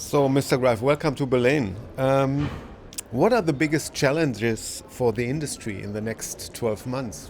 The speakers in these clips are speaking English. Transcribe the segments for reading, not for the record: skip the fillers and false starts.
So, Mr. Greif, welcome to Berlin. What are the biggest challenges for the industry in the next 12 months?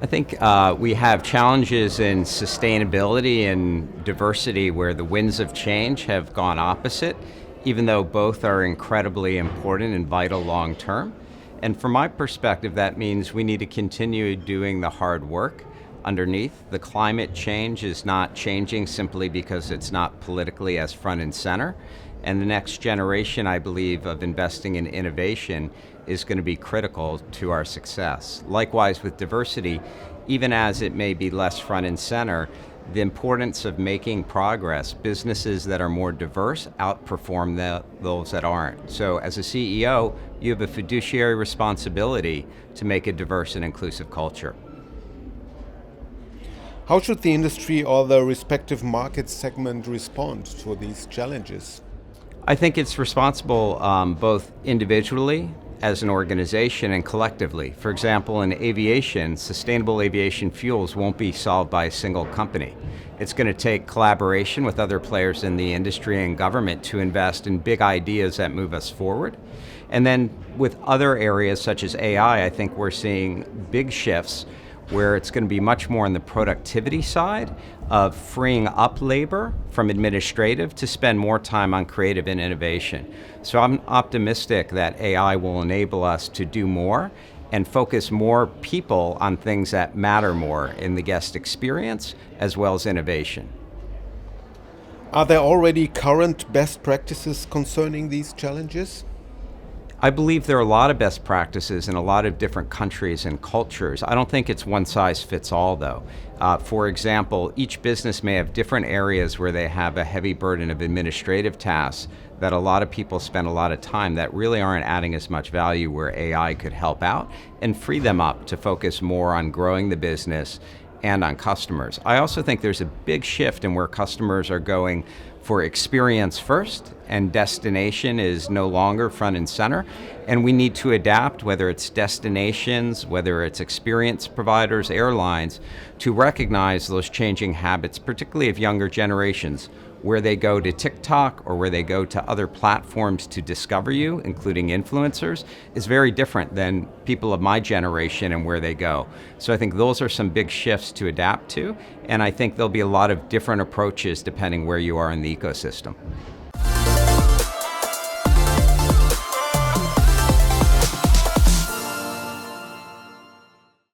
I think we have challenges in sustainability and diversity where the winds of change have gone opposite, even though both are incredibly important and vital long term. And from my perspective, that means we need to continue doing the hard work underneath. The climate change is not changing simply because it's not politically as front and center. And the next generation, I believe, of investing in innovation is going to be critical to our success. Likewise with diversity, even as it may be less front and center, the importance of making progress, businesses that are more diverse outperform those that aren't. So as a CEO, you have a fiduciary responsibility to make a diverse and inclusive culture. How should the industry or the respective market segment respond to these challenges? I think it's responsible both individually, as an organization, and collectively. For example, in aviation, sustainable aviation fuels won't be solved by a single company. It's going to take collaboration with other players in the industry and government to invest in big ideas that move us forward. And then with other areas such as AI, I think we're seeing big shifts where it's going to be much more on the productivity side of freeing up labor from administrative to spend more time on creative and innovation. So I'm optimistic that AI will enable us to do more and focus more people on things that matter more in the guest experience as well as innovation. Are there already current best practices concerning these challenges? I believe there are a lot of best practices in a lot of different countries and cultures. I don't think it's one size fits all, though. For example, each business may have different areas where they have a heavy burden of administrative tasks that a lot of people spend a lot of time that really aren't adding as much value, where AI could help out and free them up to focus more on growing the business and on customers. I also think there's a big shift in where customers are going for experience first, and destination is no longer front and center. And we need to adapt, whether it's destinations, whether it's experience providers, airlines, to recognize those changing habits, particularly of younger generations, where they go to TikTok or where they go to other platforms to discover you, including influencers, is very different than people of my generation and where they go. So I think those are some big shifts to adapt to, and I think there'll be a lot of different approaches depending where you are in the ecosystem.